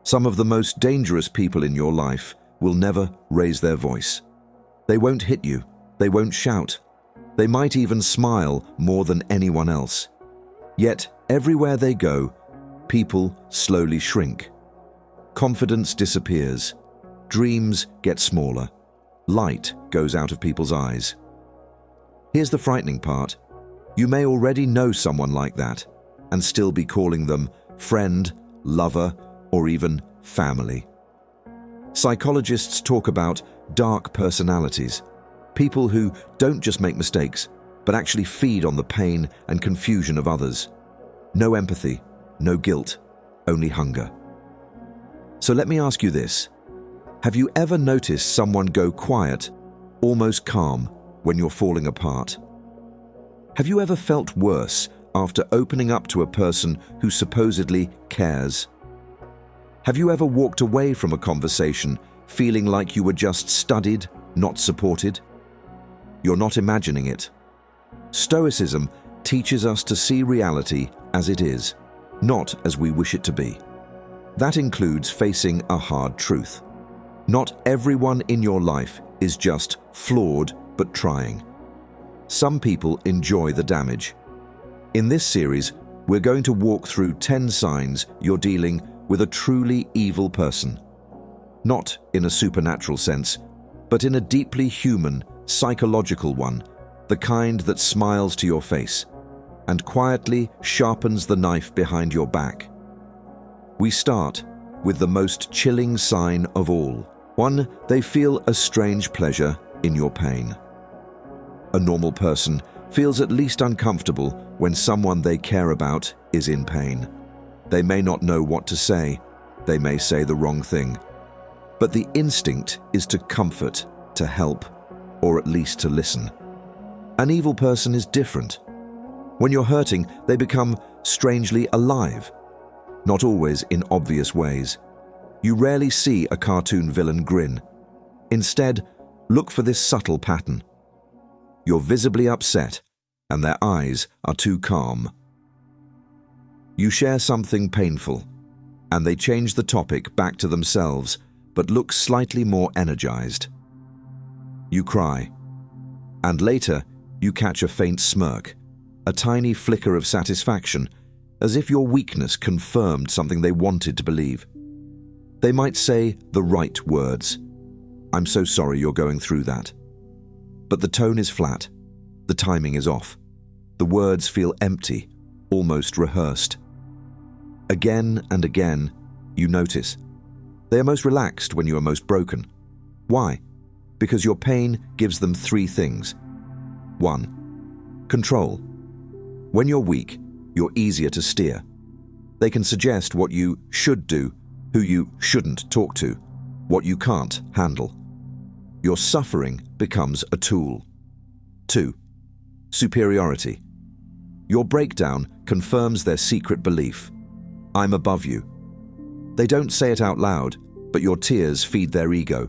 Some of the most dangerous people in your life will never raise their voice. They won't hit you. They won't shout. They might even smile more than anyone else. Yet, everywhere they go, people slowly shrink. Confidence disappears. Dreams get smaller. Light goes out of people's eyes. Here's the frightening part. You may already know someone like that and still be calling them friend, lover, or even family. Psychologists talk about dark personalities, people who don't just make mistakes, but actually feed on the pain and confusion of others. No empathy, no guilt, only hunger. So let me ask you this. Have you ever noticed someone go quiet, almost calm, when you're falling apart? Have you ever felt worse after opening up to a person who supposedly cares? Have you ever walked away from a conversation feeling like you were just studied, not supported? You're not imagining it. Stoicism teaches us to see reality as it is, not as we wish it to be. That includes facing a hard truth. Not everyone in your life is just flawed but trying. Some people enjoy the damage. In this series, we're going to walk through 10 signs you're dealing with a truly evil person. Not in a supernatural sense, but in a deeply human, psychological one, the kind that smiles to your face and quietly sharpens the knife behind your back. We start with the most chilling sign of all. One, they feel a strange pleasure in your pain. A normal person feels at least uncomfortable when someone they care about is in pain. They may not know what to say. They may say the wrong thing. But the instinct is to comfort, to help, or at least to listen. An evil person is different. When you're hurting, they become strangely alive. Not always in obvious ways. You rarely see a cartoon villain grin. Instead, look for this subtle pattern. You're visibly upset, and their eyes are too calm. You share something painful, and they change the topic back to themselves, but look slightly more energized. You cry, and later you catch a faint smirk, a tiny flicker of satisfaction, as if your weakness confirmed something they wanted to believe. They might say the right words. "I'm so sorry you're going through that." But the tone is flat. The timing is off. The words feel empty, almost rehearsed. Again and again, you notice. They are most relaxed when you are most broken. Why? Because your pain gives them 3 things. 1. Control. When you're weak, you're easier to steer. They can suggest what you should do, who you shouldn't talk to, what you can't handle. Your suffering becomes a tool. 2. Superiority. Your breakdown confirms their secret belief. I'm above you. They don't say it out loud, but your tears feed their ego.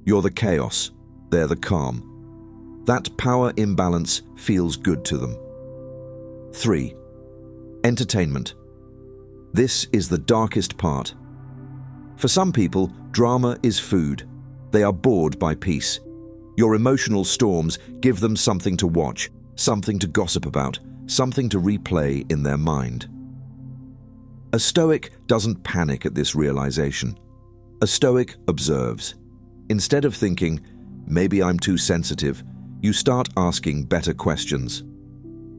You're the chaos, they're the calm. That power imbalance feels good to them. 3. Entertainment. This is the darkest part. For some people, drama is food. They are bored by peace. Your emotional storms give them something to watch, something to gossip about, something to replay in their mind. A Stoic doesn't panic at this realization. A Stoic observes. Instead of thinking, maybe I'm too sensitive, you start asking better questions.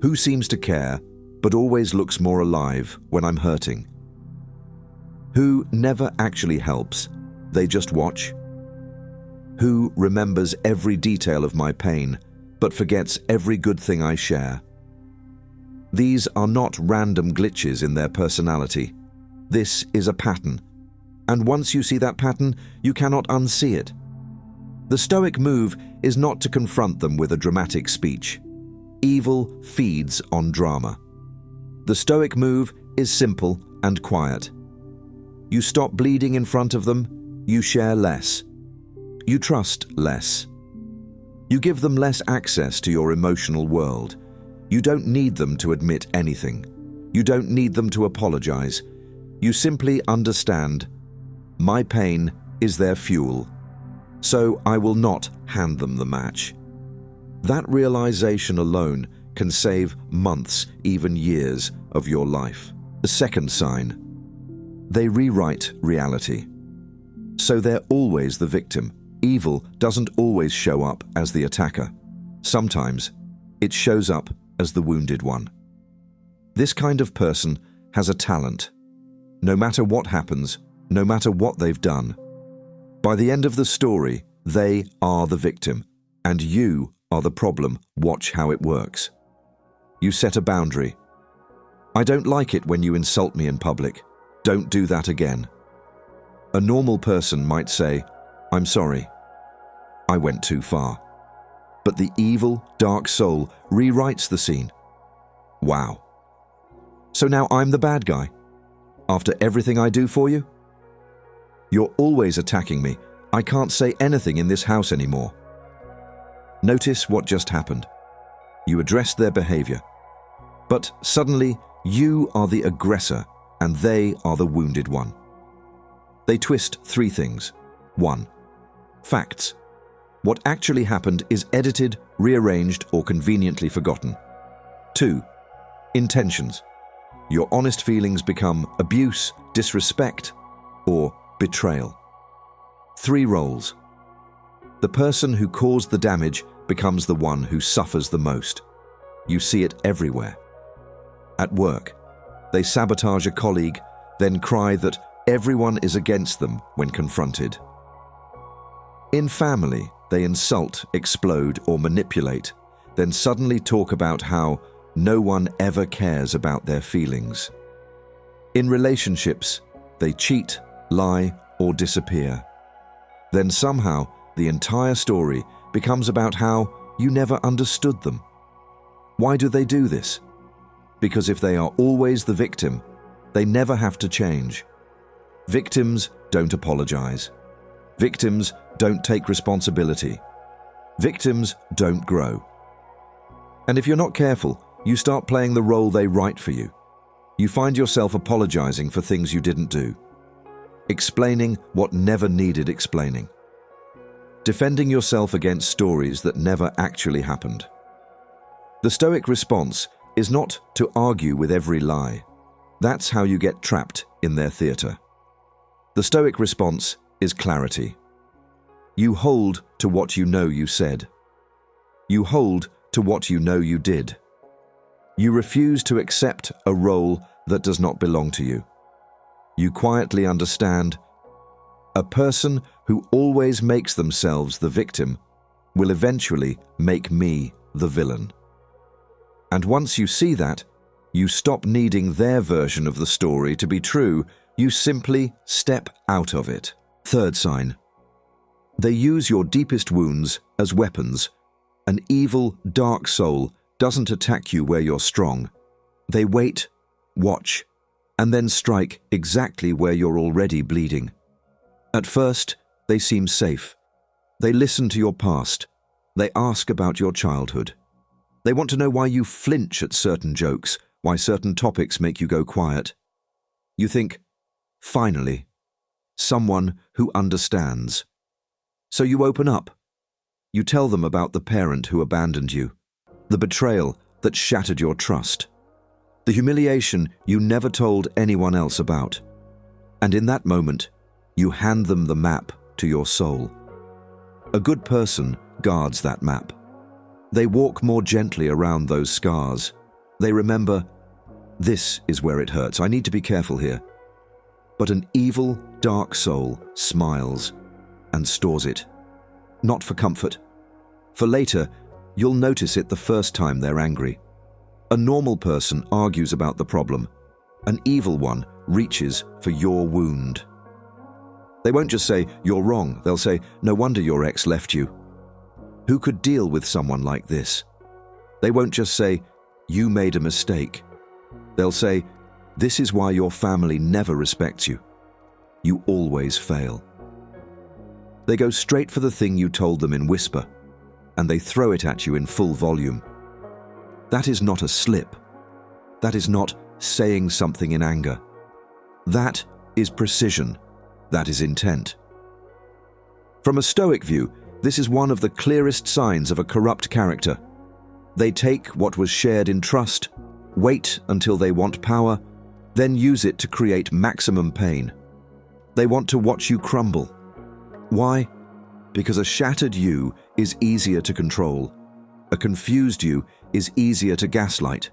Who seems to care, but always looks more alive when I'm hurting? Who never actually helps, they just watch? Who remembers every detail of my pain, but forgets every good thing I share? These are not random glitches in their personality. This is a pattern. And once you see that pattern, you cannot unsee it. The Stoic move is not to confront them with a dramatic speech. Evil feeds on drama. The Stoic move is simple and quiet. You stop bleeding in front of them, you share less. You trust less. You give them less access to your emotional world. You don't need them to admit anything. You don't need them to apologize. You simply understand My pain is their fuel, so I will not hand them the match. That realization alone can save months, even years of your life. The second sign: they rewrite reality. So they're always the victim. Evil doesn't always show up as the attacker. Sometimes it shows up as the wounded one. This kind of person has a talent. No matter what happens, no matter what they've done, by the end of the story, they are the victim, and you are the problem. Watch how it works. You set a boundary. I don't like it when you insult me in public. Don't do that again. A normal person might say, I'm sorry. I went too far. But the evil, dark soul rewrites the scene. Wow. So now I'm the bad guy? After everything I do for you? You're always attacking me. I can't say anything in this house anymore. Notice what just happened. You addressed their behavior. But suddenly, you are the aggressor and they are the wounded one. They twist three things. 1. Facts. What actually happened is edited, rearranged, or conveniently forgotten. 2. Intentions. Your honest feelings become abuse, disrespect, or betrayal. 3 roles. The person who caused the damage becomes the one who suffers the most. You see it everywhere. At work, they sabotage a colleague, then cry that everyone is against them when confronted. In family, they insult, explode, or manipulate, then suddenly talk about how no one ever cares about their feelings. In relationships, they cheat, lie, or disappear. Then somehow, the entire story becomes about how you never understood them. Why do they do this? Because if they are always the victim, they never have to change. Victims don't apologize. Victims don't take responsibility. Victims don't grow. And if you're not careful, you start playing the role they write for you. You find yourself apologizing for things you didn't do, explaining what never needed explaining, defending yourself against stories that never actually happened. The Stoic response is not to argue with every lie. That's how you get trapped in their theater. The Stoic response is clarity. You hold to what you know you said. You hold to what you know you did. You refuse to accept a role that does not belong to you. You quietly understand a person who always makes themselves the victim will eventually make me the villain. And once you see that, you stop needing their version of the story to be true. You simply step out of it. Third sign. They use your deepest wounds as weapons. An evil, dark soul doesn't attack you where you're strong. They wait, watch, and then strike exactly where you're already bleeding. At first, they seem safe. They listen to your past. They ask about your childhood. They want to know why you flinch at certain jokes, why certain topics make you go quiet. You think, finally, someone who understands. So you open up. You tell them about the parent who abandoned you, the betrayal that shattered your trust, the humiliation you never told anyone else about. And in that moment, you hand them the map to your soul. A good person guards that map. They walk more gently around those scars. They remember, this is where it hurts. I need to be careful here. But an evil, dark soul smiles and stores it. Not for comfort. For later, you'll notice it the first time they're angry. A normal person argues about the problem. An evil one reaches for your wound. They won't just say, you're wrong. They'll say, no wonder your ex left you. Who could deal with someone like this? They won't just say, you made a mistake. They'll say, this is why your family never respects you. You always fail. They go straight for the thing you told them in whisper, and they throw it at you in full volume. That is not a slip. That is not saying something in anger. That is precision. That is intent. From a Stoic view, this is one of the clearest signs of a corrupt character. They take what was shared in trust, wait until they want power, then use it to create maximum pain. They want to watch you crumble. Why? Because a shattered you is easier to control. A confused you is easier to gaslight.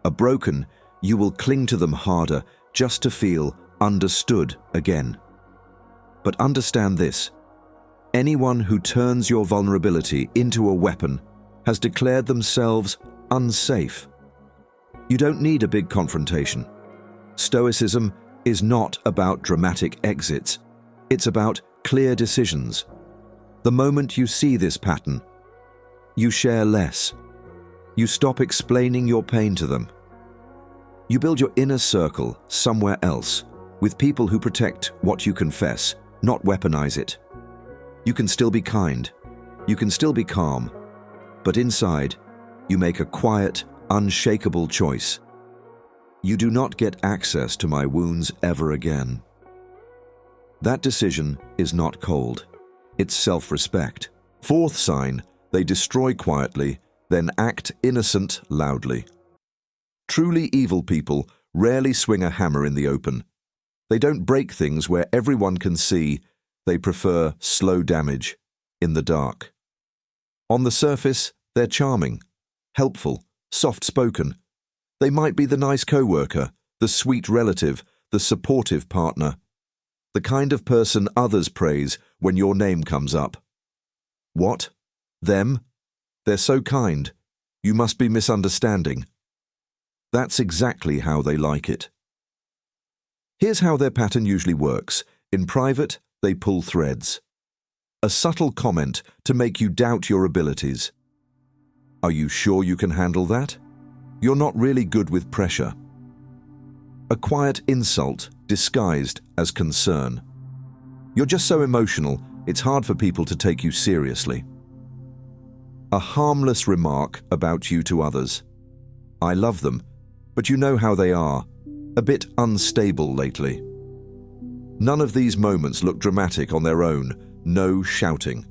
A broken, you will cling to them harder just to feel understood again. But understand this: anyone who turns your vulnerability into a weapon has declared themselves unsafe. You don't need a big confrontation. Stoicism is not about dramatic exits. It's about clear decisions. The moment you see this pattern, you share less. You stop explaining your pain to them. You build your inner circle somewhere else, with people who protect what you confess, not weaponize it. You can still be kind. You can still be calm. But inside, you make a quiet, unshakable choice. You do not get access to my wounds ever again. That decision is not cold. It's self-respect. Fourth sign: they destroy quietly, then act innocent loudly. Truly evil people rarely swing a hammer in the open. They don't break things where everyone can see. They prefer slow damage, in the dark. On the surface, they're charming, helpful, soft-spoken. They might be the nice co-worker, the sweet relative, the supportive partner, the kind of person others praise when your name comes up. What? Them? They're so kind. You must be misunderstanding. That's exactly how they like it. Here's how their pattern usually works. In private, they pull threads. A subtle comment to make you doubt your abilities. Are you sure you can handle that? You're not really good with pressure. A quiet insult disguised as concern. You're just so emotional, it's hard for people to take you seriously. A harmless remark about you to others. I love them, but you know how they are, a bit unstable lately. None of these moments look dramatic on their own. No shouting.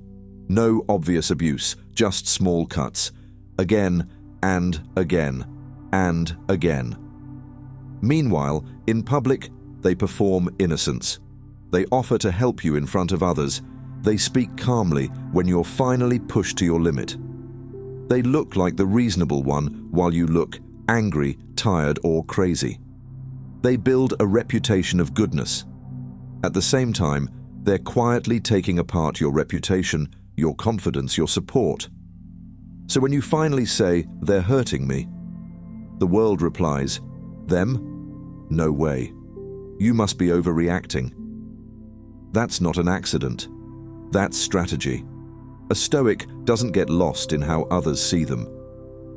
No obvious abuse, just small cuts. Again and again and again. Meanwhile, in public, they perform innocence. They offer to help you in front of others. They speak calmly when you're finally pushed to your limit. They look like the reasonable one while you look angry, tired, or crazy. They build a reputation of goodness. At the same time, they're quietly taking apart your reputation, your confidence, your support. So when you finally say, "They're hurting me," the world replies, "Them? No way. You must be overreacting." That's not an accident. That's strategy. A Stoic doesn't get lost in how others see them.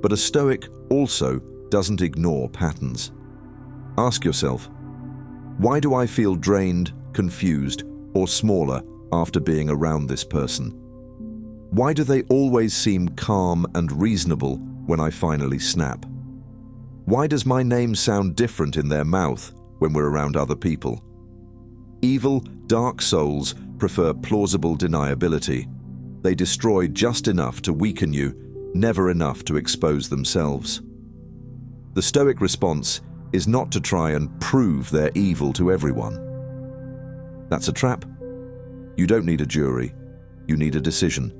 But a Stoic also doesn't ignore patterns. Ask yourself, why do I feel drained, confused, or smaller after being around this person? Why do they always seem calm and reasonable when I finally snap? Why does my name sound different in their mouth when we're around other people? Evil, dark souls prefer plausible deniability. They destroy just enough to weaken you, never enough to expose themselves. The Stoic response is not to try and prove they're evil to everyone. That's a trap. You don't need a jury. You need a decision.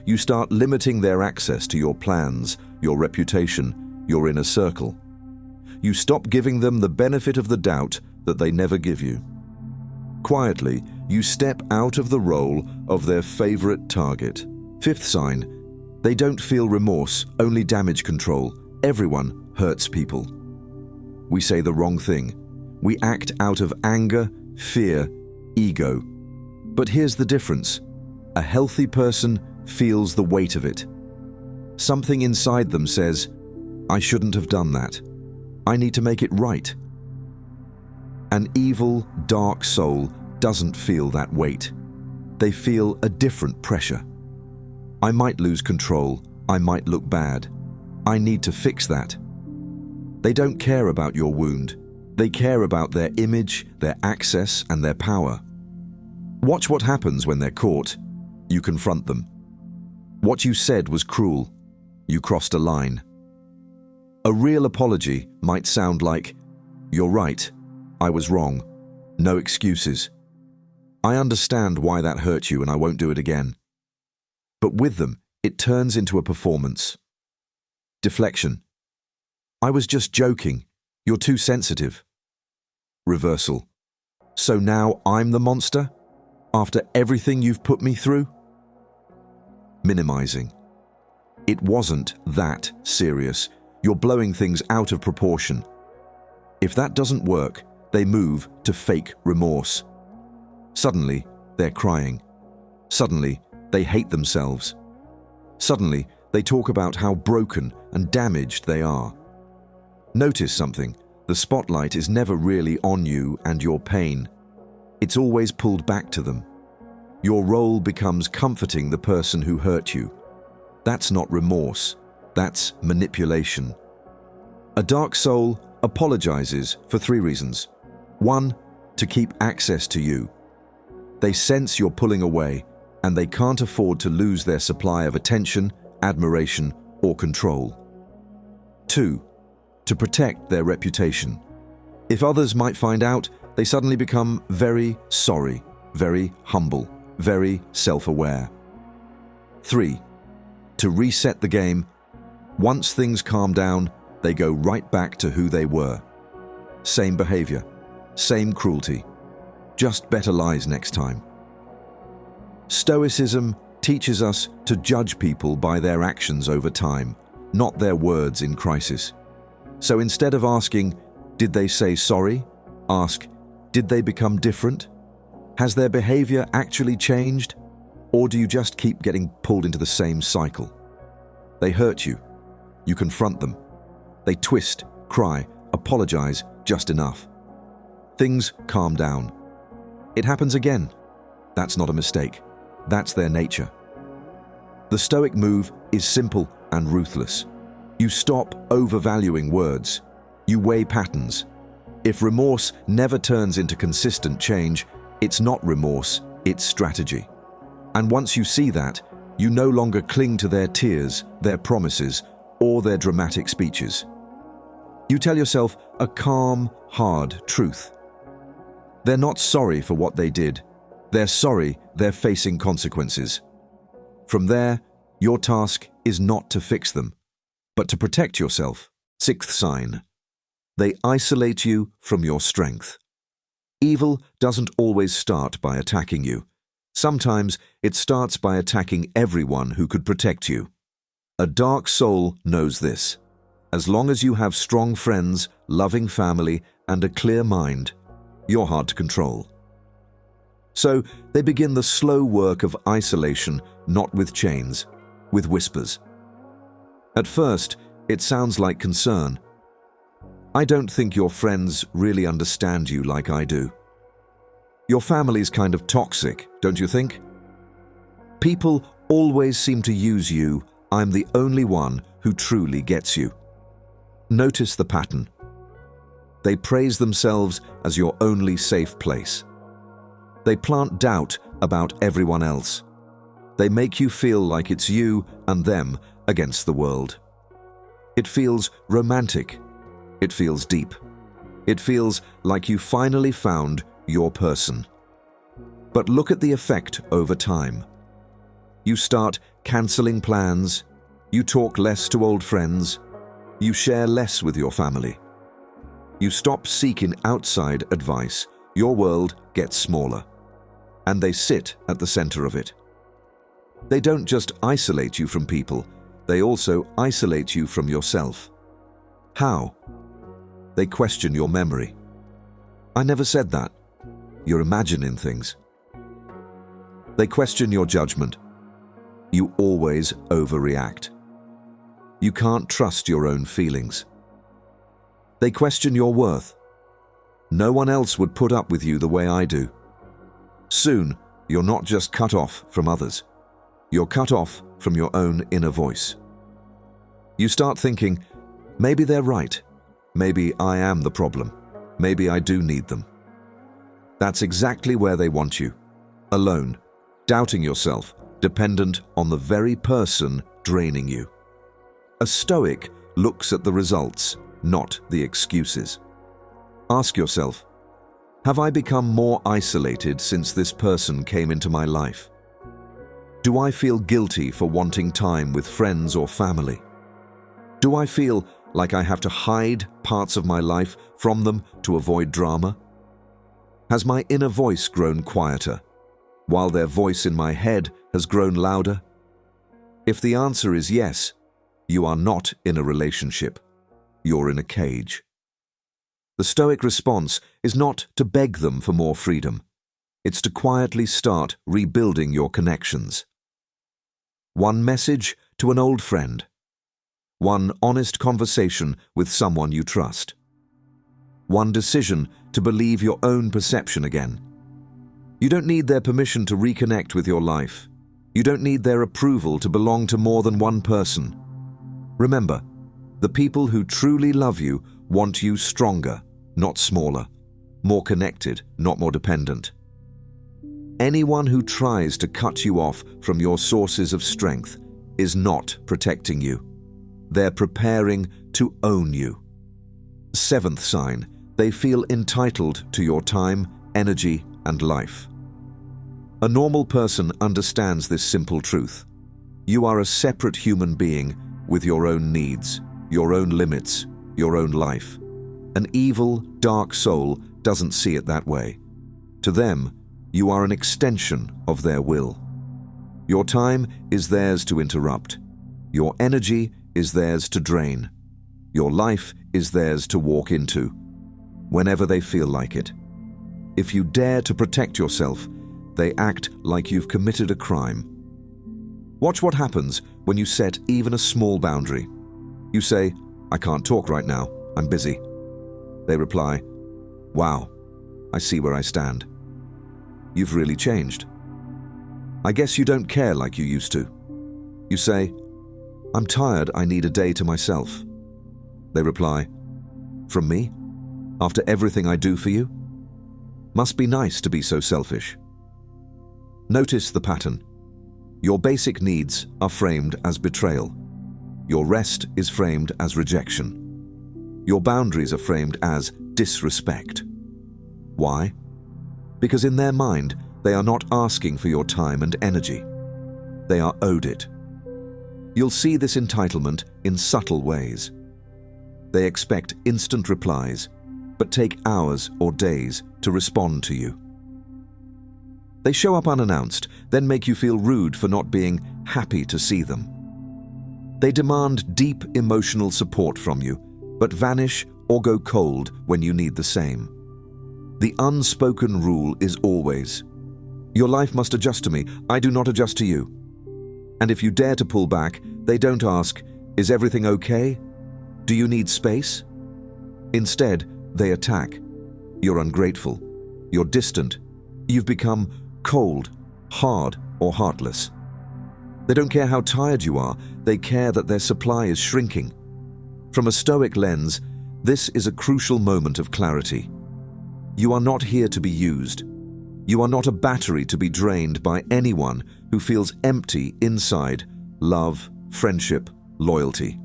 You start limiting their access to your plans, your reputation, your inner circle. You stop giving them the benefit of the doubt that they never give you. Quietly, you step out of the role of their favorite target. Fifth sign: they don't feel remorse, only damage control. Everyone hurts people. We say the wrong thing. We act out of anger, fear, ego. But here's the difference. A healthy person feels the weight of it. Something inside them says, I shouldn't have done that. I need to make it right. An evil, dark soul doesn't feel that weight. They feel a different pressure. I might lose control. I might look bad. I need to fix that. They don't care about your wound. They care about their image, their access, and their power. Watch what happens when they're caught. You confront them. What you said was cruel. You crossed a line. A real apology might sound like, "You're right. I was wrong. No excuses. I understand why that hurt you and I won't do it again." But with them, it turns into a performance. Deflection. "I was just joking. You're too sensitive." Reversal. "So now I'm the monster? After everything you've put me through?" Minimizing. "It wasn't that serious. You're blowing things out of proportion." If that doesn't work, they move to fake remorse. Suddenly, they're crying. Suddenly, they hate themselves. Suddenly, they talk about how broken and damaged they are. Notice something. The spotlight is never really on you and your pain. It's always pulled back to them. Your role becomes comforting the person who hurt you. That's not remorse. That's manipulation. A dark soul apologizes for 3 reasons. 1, to keep access to you. They sense you're pulling away, and they can't afford to lose their supply of attention, admiration, or control. 2, to protect their reputation. If others might find out, they suddenly become very sorry, very humble, very self-aware. 3, to reset the game. Once things calm down, they go right back to who they were. Same behavior, same cruelty, just better lies next time. Stoicism teaches us to judge people by their actions over time, not their words in crisis. So instead of asking, "Did they say sorry?" ask, "Did they become different? Has their behavior actually changed? Or do you just keep getting pulled into the same cycle?" They hurt you. You confront them. They twist, cry, apologize just enough. Things calm down. It happens again. That's not a mistake. That's their nature. The Stoic move is simple and ruthless. You stop overvaluing words. You weigh patterns. If remorse never turns into consistent change, it's not remorse, it's strategy. And once you see that, you no longer cling to their tears, their promises, or their dramatic speeches. You tell yourself a calm, hard truth. They're not sorry for what they did. They're sorry they're facing consequences. From there, your task is not to fix them, but to protect yourself. 6th sign. They isolate you from your strength. Evil doesn't always start by attacking you. Sometimes it starts by attacking everyone who could protect you. A dark soul knows this. As long as you have strong friends, loving family, and a clear mind, you're hard to control. So they begin the slow work of isolation, not with chains, with whispers. At first, it sounds like concern. "I don't think your friends really understand you like I do. Your family's kind of toxic, don't you think? People always seem to use you. I'm the only one who truly gets you." Notice the pattern. They praise themselves as your only safe place. They plant doubt about everyone else. They make you feel like it's you and them against the world. It feels romantic. It feels deep. It feels like you finally found your person. But look at the effect over time. You start cancelling plans. You talk less to old friends. You share less with your family. You stop seeking outside advice. Your world gets smaller. And they sit at the center of it. They don't just isolate you from people, they also isolate you from yourself. How? They question your memory. "I never said that." You're imagining things. They question your judgment. You always overreact. You can't trust your own feelings. They question your worth. "No one else would put up with you the way I do." Soon, you're not just cut off from others. You're cut off from your own inner voice. You start thinking, maybe they're right. Maybe I am the problem. Maybe I do need them. That's exactly where they want you. alone, doubting yourself, dependent on the very person draining you. A Stoic looks at the results, not the excuses. Ask yourself, have I become more isolated since this person came into my life? Do I feel guilty for wanting time with friends or family? Do I feel like I have to hide parts of my life from them to avoid drama? Has my inner voice grown quieter, while their voice in my head has grown louder? If the answer is yes, you are not in a relationship. You're in a cage. The Stoic response is not to beg them for more freedom. It's to quietly start rebuilding your connections. One message to an old friend. One honest conversation with someone you trust. One decision to believe your own perception again. You don't need their permission to reconnect with your life. You don't need their approval to belong to more than one person. Remember, the people who truly love you want you stronger, not smaller, more connected, not more dependent. Anyone who tries to cut you off from your sources of strength is not protecting you. They're preparing to own you. Seventh sign, they feel entitled to your time, energy, and life. A normal person understands this simple truth. You are a separate human being with your own needs, your own limits, your own life. An evil, dark soul doesn't see it that way. To them, you are an extension of their will. Your time is theirs to interrupt. Your energy is theirs to drain. Your life is theirs to walk into, whenever they feel like it. If you dare to protect yourself, they act like you've committed a crime. Watch what happens when you set even a small boundary. You say, "I can't talk right now, I'm busy." They reply, "Wow, I see where I stand. You've really changed. I guess you don't care like you used to." You say, "I'm tired, I need a day to myself." They reply, "From me? After everything I do for you? Must be nice to be so selfish." Notice the pattern. Your basic needs are framed as betrayal. Your rest is framed as rejection. Your boundaries are framed as disrespect. Why? Because in their mind, they are not asking for your time and energy. They are owed it. You'll see this entitlement in subtle ways. They expect instant replies, but take hours or days to respond to you. They show up unannounced, then make you feel rude for not being happy to see them. They demand deep emotional support from you, but vanish or go cold when you need the same. The unspoken rule is always, "Your life must adjust to me, I do not adjust to you." And if you dare to pull back, they don't ask, "Is everything okay? Do you need space?" Instead, they attack. You're ungrateful. You're distant. You've become cold, hard, or heartless. They don't care how tired you are, they care that their supply is shrinking. From a Stoic lens, this is a crucial moment of clarity. You are not here to be used. You are not a battery to be drained by anyone who feels empty inside love, friendship, loyalty.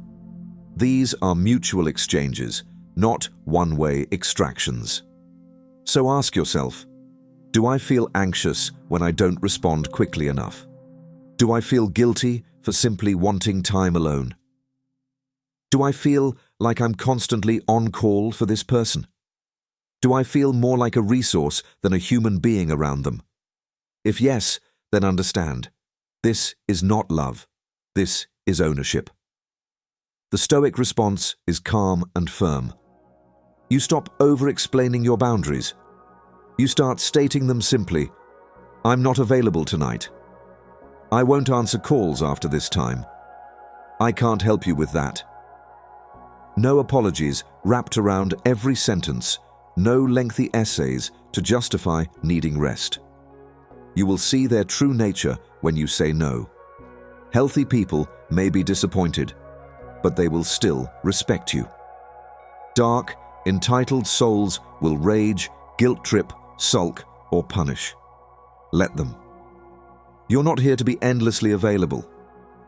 These are mutual exchanges, not one-way extractions. So ask yourself, do I feel anxious when I don't respond quickly enough? Do I feel guilty for simply wanting time alone? Do I feel like I'm constantly on call for this person? Do I feel more like a resource than a human being around them? If yes, then understand, this is not love. This is ownership. The Stoic response is calm and firm. You stop over-explaining your boundaries. You start stating them simply, "I'm not available tonight. I won't answer calls after this time. I can't help you with that." No apologies wrapped around every sentence, no lengthy essays to justify needing rest. You will see their true nature when you say no. Healthy people may be disappointed, but they will still respect you. Dark, entitled souls will rage, guilt trip, sulk, or punish. Let them. You're not here to be endlessly available.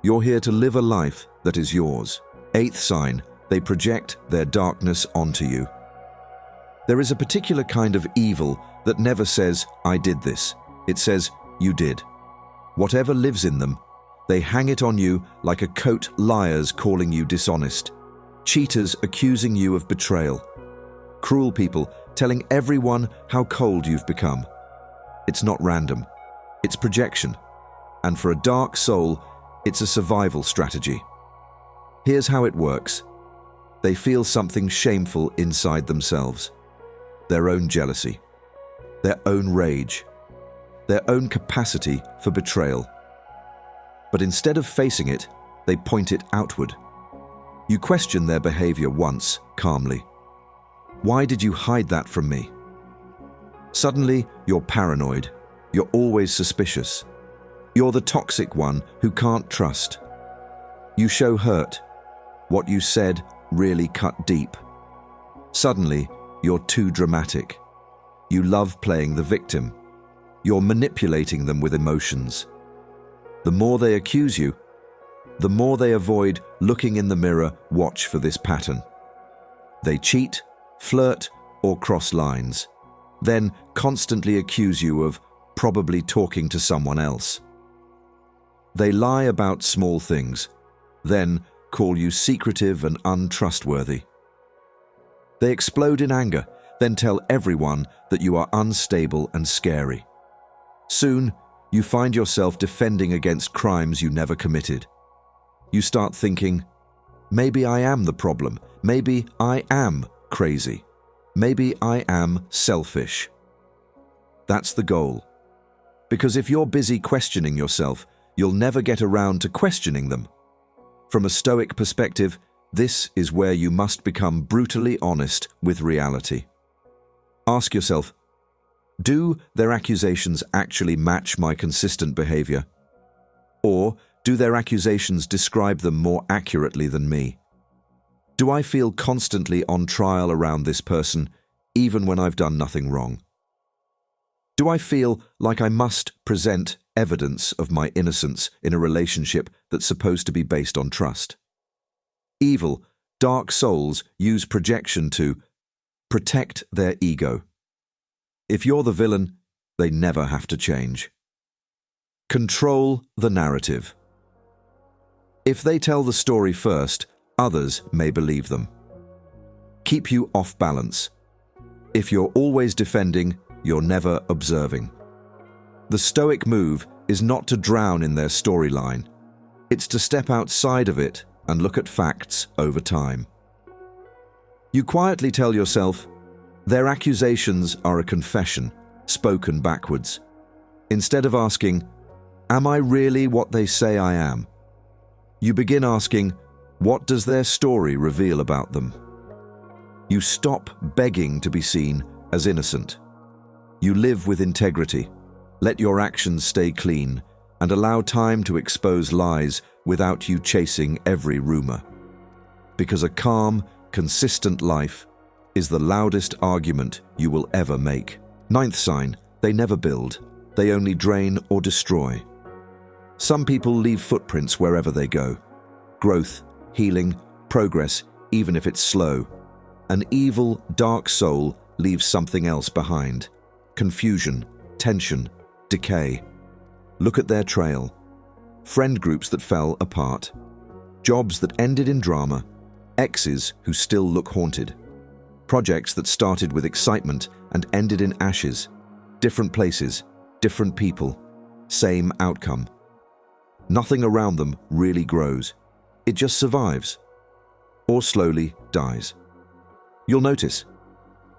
You're here to live a life that is yours. Eighth sign, they project their darkness onto you. There is a particular kind of evil that never says, "I did this." It says, "You did." Whatever lives in them, they hang it on you like a coat, liars calling you dishonest, cheaters accusing you of betrayal, cruel people telling everyone how cold you've become. It's not random. It's projection. And for a dark soul, it's a survival strategy. Here's how it works. They feel something shameful inside themselves. Their own jealousy, their own rage, their own capacity for betrayal. But instead of facing it, they point it outward. You question their behavior once, calmly. Why did you hide that from me? Suddenly, you're paranoid. You're always suspicious. You're the toxic one who can't trust. You show hurt. What you said really cut deep. Suddenly, you're too dramatic. You love playing the victim. You're manipulating them with emotions. The more they accuse you, the more they avoid looking in the mirror. Watch for this pattern. They cheat, flirt, or cross lines, then constantly accuse you of probably talking to someone else. They lie about small things, then call you secretive and untrustworthy. They explode in anger, then tell everyone that you are unstable and scary. Soon, you find yourself defending against crimes you never committed. You start thinking, maybe I am the problem. Maybe I am crazy. Maybe I am selfish. That's the goal. Because if you're busy questioning yourself, you'll never get around to questioning them. From a Stoic perspective, this is where you must become brutally honest with reality. Ask yourself, do their accusations actually match my consistent behavior? Or do their accusations describe them more accurately than me? Do I feel constantly on trial around this person, even when I've done nothing wrong? Do I feel like I must present evidence of my innocence in a relationship that's supposed to be based on trust? Evil, dark souls use projection to protect their ego. If you're the villain, they never have to change. Control the narrative. If they tell the story first, others may believe them. Keep you off balance. If you're always defending, you're never observing. The Stoic move is not to drown in their storyline. It's to step outside of it and look at facts over time. You quietly tell yourself, their accusations are a confession, spoken backwards. Instead of asking, am I really what they say I am? You begin asking, what does their story reveal about them? You stop begging to be seen as innocent. You live with integrity, let your actions stay clean, and allow time to expose lies without you chasing every rumor. Because a calm, consistent life is the loudest argument you will ever make. Ninth sign, they never build, they only drain or destroy. Some people leave footprints wherever they go. Growth, healing, progress, even if it's slow. An evil, dark soul leaves something else behind. Confusion, tension, decay. Look at their trail. Friend groups that fell apart. Jobs that ended in drama. Exes who still look haunted. Projects that started with excitement and ended in ashes. Different places, different people, same outcome. Nothing around them really grows. It just survives. Or slowly dies. You'll notice,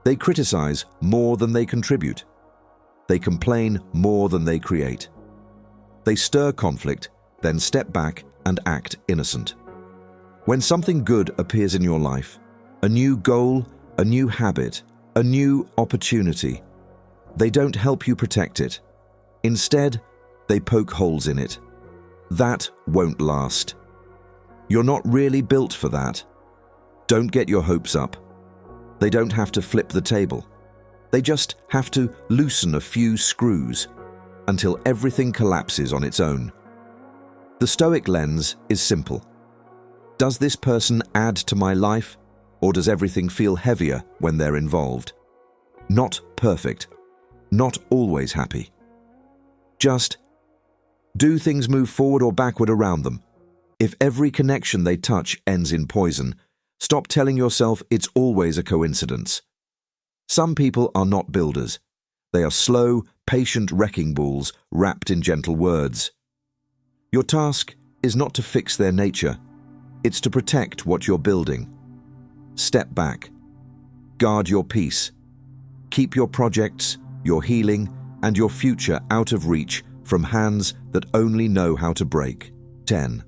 they criticize more than they contribute. They complain more than they create. They stir conflict, then step back and act innocent. When something good appears in your life, a new goal, a new habit, a new opportunity, they don't help you protect it. Instead, they poke holes in it. That won't last. You're not really built for that. Don't get your hopes up. They don't have to flip the table. They just have to loosen a few screws. until everything collapses on its own. The Stoic lens is simple. Does this person add to my life, or does everything feel heavier when they're involved? Not perfect, not always happy. Just, do things move forward or backward around them? If every connection they touch ends in poison, stop telling yourself it's always a coincidence. Some people are not builders. They are slow, patient wrecking balls wrapped in gentle words. Your task is not to fix their nature. It's to protect what you're building. Step back. Guard your peace. Keep your projects, your healing, and your future out of reach from hands that only know how to break. 10.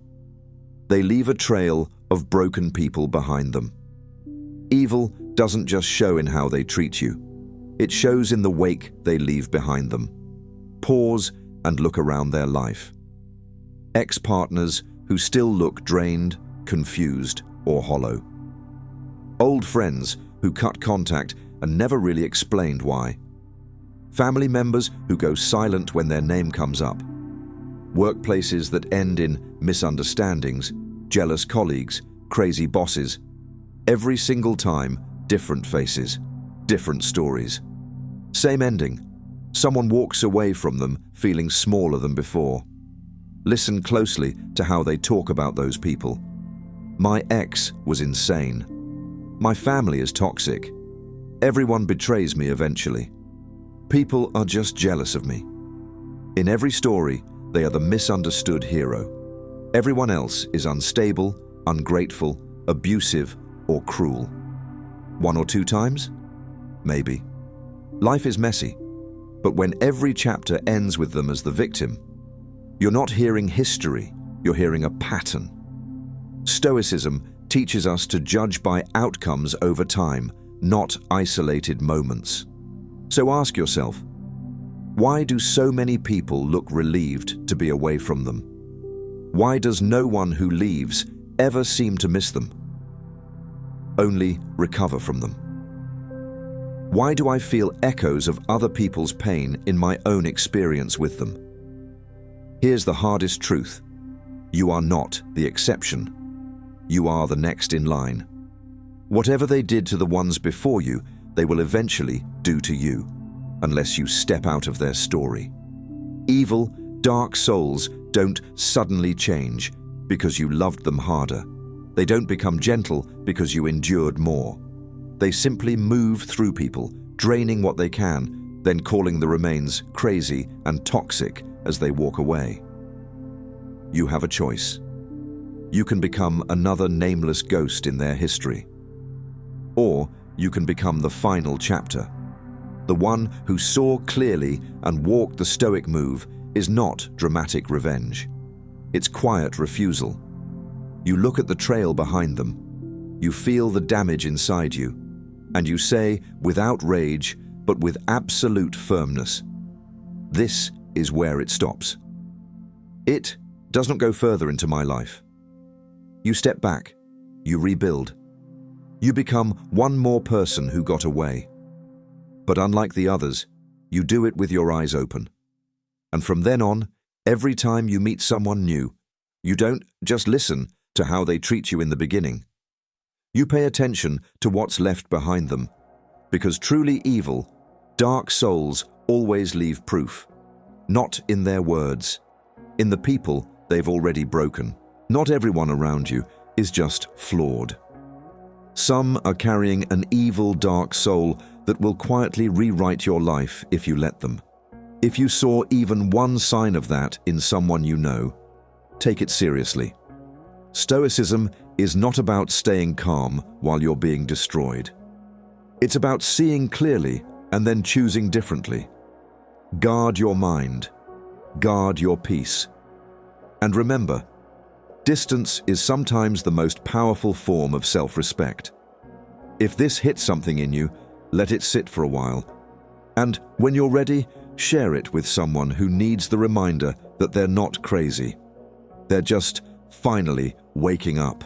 They leave a trail of broken people behind them. Evil doesn't just show in how they treat you. It shows in the wake they leave behind them. Pause and look around their life. Ex-partners who still look drained, confused, or hollow. Old friends who cut contact and never really explained why. Family members who go silent when their name comes up. Workplaces that end in misunderstandings, jealous colleagues, crazy bosses. Every single time, different faces, different stories. Same ending. Someone walks away from them feeling smaller than before. Listen closely to how they talk about those people. My ex was insane. My family is toxic. Everyone betrays me eventually. People are just jealous of me. In every story, they are the misunderstood hero. Everyone else is unstable, ungrateful, abusive, or cruel. 1 or 2 times? Maybe. Life is messy, but when every chapter ends with them as the victim, you're not hearing history, you're hearing a pattern. Stoicism teaches us to judge by outcomes over time, not isolated moments. So ask yourself, why do so many people look relieved to be away from them? Why does no one who leaves ever seem to miss them? Only recover from them. Why do I feel echoes of other people's pain in my own experience with them? Here's the hardest truth. You are not the exception. You are the next in line. Whatever they did to the ones before you, they will eventually do to you, unless you step out of their story. Evil, dark souls don't suddenly change because you loved them harder. They don't become gentle because you endured more. They simply move through people, draining what they can, then calling the remains crazy and toxic as they walk away. You have a choice. You can become another nameless ghost in their history. Or you can become the final chapter. The one who saw clearly and walked the Stoic move is not dramatic revenge. It's quiet refusal. You look at the trail behind them. You feel the damage inside you. And you say, without rage, but with absolute firmness, this is where it stops. It does not go further into my life. You step back. You rebuild. You become one more person who got away. But unlike the others, you do it with your eyes open. And from then on, every time you meet someone new, you don't just listen to how they treat you in the beginning. You pay attention to what's left behind them, because truly evil, dark souls always leave proof, not in their words, in the people they've already broken. Not everyone around you is just flawed. Some are carrying an evil, dark soul that will quietly rewrite your life if you let them. If you saw even one sign of that in someone you know, take it seriously. Stoicism is not about staying calm while you're being destroyed. It's about seeing clearly and then choosing differently. Guard your mind. Guard your peace. And remember, distance is sometimes the most powerful form of self-respect. If this hits something in you, let it sit for a while. And when you're ready, share it with someone who needs the reminder that they're not crazy. They're just finally waking up.